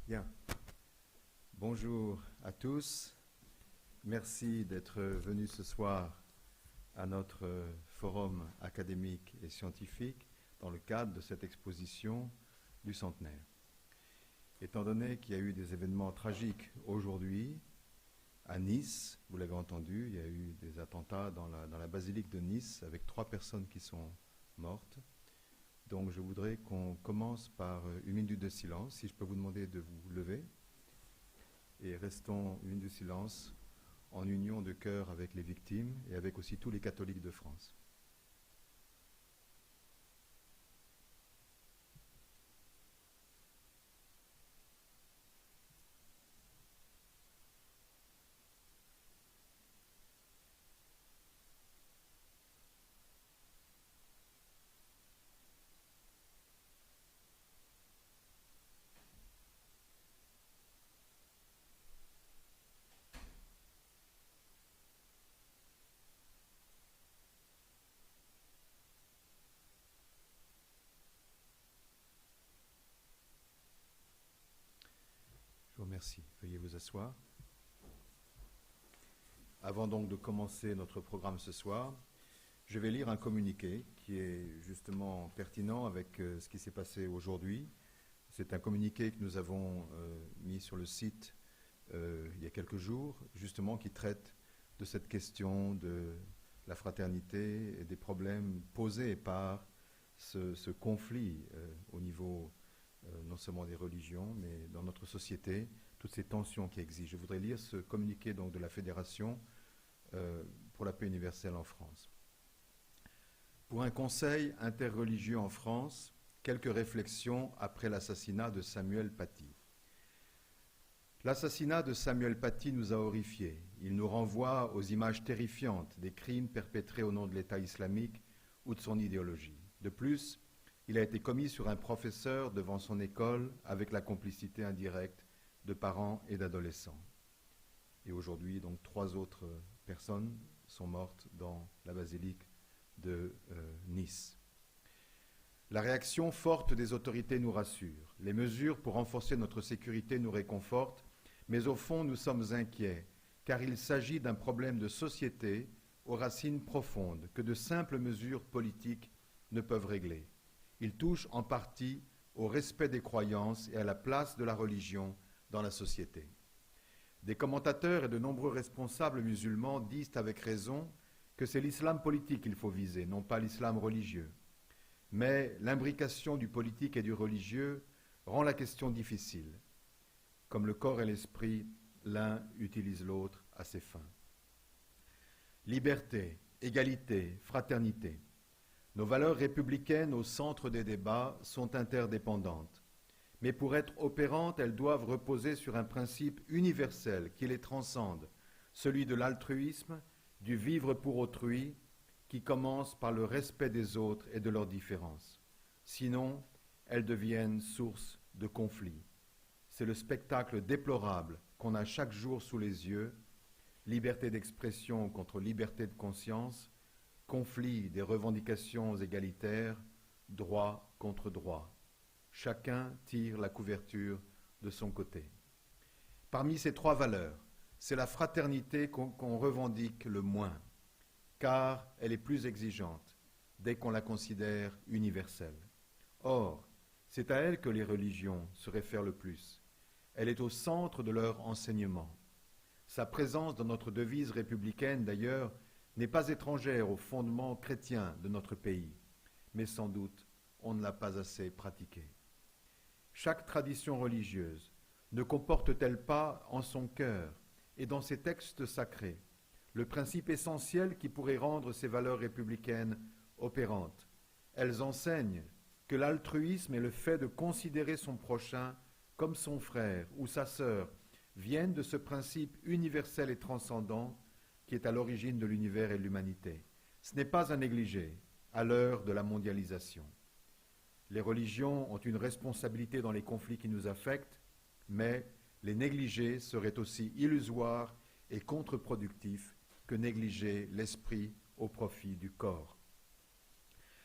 Bien. Bonjour à tous. Merci d'être venus ce soir à notre forum académique et scientifique dans le cadre de cette exposition du centenaire. Étant donné qu'il y a eu des événements tragiques aujourd'hui à Nice, vous l'avez entendu, il y a eu des attentats dans la basilique de Nice avec 3 personnes qui sont mortes. Donc je voudrais qu'on commence par une minute de silence. Si je peux vous demander de vous lever. Et restons une minute de silence en union de cœur avec les victimes et avec aussi tous les catholiques de France. Je vous remercie. Veuillez vous asseoir. Avant donc de commencer notre programme ce soir, je vais lire un communiqué qui est justement pertinent avec ce qui s'est passé aujourd'hui. C'est un communiqué que nous avons mis sur le site il y a quelques jours, justement qui traite de cette question de la fraternité et des problèmes posés par ce conflit au niveau non seulement des religions, mais dans notre société, toutes ces tensions qui existent. Je voudrais lire ce communiqué donc, de la Fédération pour la paix universelle en France. Pour un conseil interreligieux en France, quelques réflexions après l'assassinat de Samuel Paty. L'assassinat de Samuel Paty nous a horrifiés. Il nous renvoie aux images terrifiantes des crimes perpétrés au nom de l'État islamique ou de son idéologie. De plus, il a été commis sur un professeur devant son école avec la complicité indirecte de parents et d'adolescents. Et aujourd'hui, donc, 3 autres personnes sont mortes dans la basilique de Nice. La réaction forte des autorités nous rassure. Les mesures pour renforcer notre sécurité nous réconfortent, mais au fond, nous sommes inquiets, car il s'agit d'un problème de société aux racines profondes que de simples mesures politiques ne peuvent régler. Il touche en partie au respect des croyances et à la place de la religion dans la société. Des commentateurs et de nombreux responsables musulmans disent avec raison que c'est l'islam politique qu'il faut viser, non pas l'islam religieux. Mais l'imbrication du politique et du religieux rend la question difficile. Comme le corps et l'esprit, l'un utilise l'autre à ses fins. Liberté, égalité, fraternité. Nos valeurs républicaines au centre des débats sont interdépendantes. Mais pour être opérantes, elles doivent reposer sur un principe universel qui les transcende, celui de l'altruisme, du vivre pour autrui, qui commence par le respect des autres et de leurs différences. Sinon, elles deviennent source de conflits. C'est le spectacle déplorable qu'on a chaque jour sous les yeux, liberté d'expression contre liberté de conscience, conflit des revendications égalitaires, droit contre droit. Chacun tire la couverture de son côté. Parmi ces 3 valeurs, c'est la fraternité qu'on revendique le moins, car elle est plus exigeante dès qu'on la considère universelle. Or, c'est à elle que les religions se réfèrent le plus. Elle est au centre de leur enseignement. Sa présence dans notre devise républicaine, d'ailleurs, n'est pas étrangère aux fondements chrétiens de notre pays, mais sans doute on ne l'a pas assez pratiquée. Chaque tradition religieuse ne comporte-t-elle pas en son cœur et dans ses textes sacrés le principe essentiel qui pourrait rendre ces valeurs républicaines opérantes? Elles enseignent que l'altruisme et le fait de considérer son prochain comme son frère ou sa sœur viennent de ce principe universel et transcendant qui est à l'origine de l'univers et de l'humanité. Ce n'est pas à négliger à l'heure de la mondialisation. Les religions ont une responsabilité dans les conflits qui nous affectent, mais les négliger serait aussi illusoire et contre-productif que négliger l'esprit au profit du corps.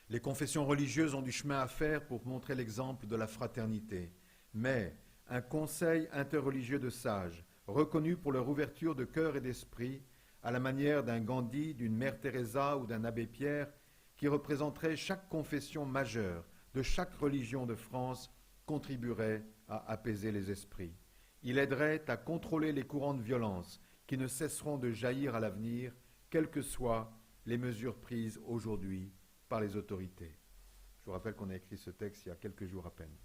Les confessions religieuses ont du chemin à faire pour montrer l'exemple de la fraternité, mais un conseil interreligieux de sages, reconnus pour leur ouverture de cœur et d'esprit, à la manière d'un Gandhi, d'une mère Teresa ou d'un abbé Pierre, qui représenterait chaque confession majeure de chaque religion de France, contribuerait à apaiser les esprits. Il aiderait à contrôler les courants de violence qui ne cesseront de jaillir à l'avenir, quelles que soient les mesures prises aujourd'hui par les autorités. Je vous rappelle qu'on a écrit ce texte il y a quelques jours à peine.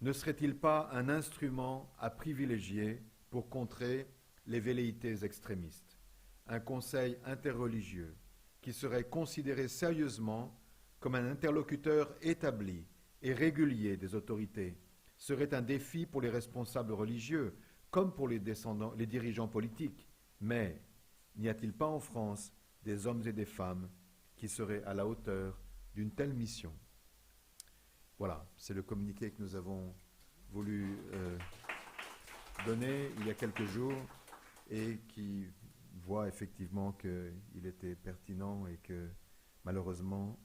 Ne serait-il pas un instrument à privilégier pour contrer les velléités extrémistes? Un conseil interreligieux qui serait considéré sérieusement comme un interlocuteur établi et régulier des autorités serait un défi pour les responsables religieux comme pour les dirigeants politiques. Mais n'y a-t-il pas en France des hommes et des femmes qui seraient à la hauteur d'une telle mission? Voilà, c'est le communiqué que nous avons voulu donner il y a quelques jours et qui voit effectivement qu'il était pertinent et que malheureusement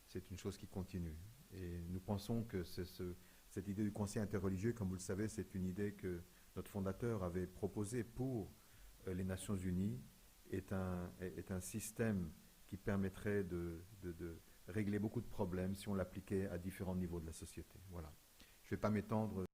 c'est une chose qui continue. Et nous pensons que cette idée du conseil interreligieux, comme vous le savez, c'est une idée que notre fondateur avait proposée pour les Nations Unies, est un système qui permettrait de régler beaucoup de problèmes si on l'appliquait à différents niveaux de la société. Voilà. Je ne vais pas m'étendre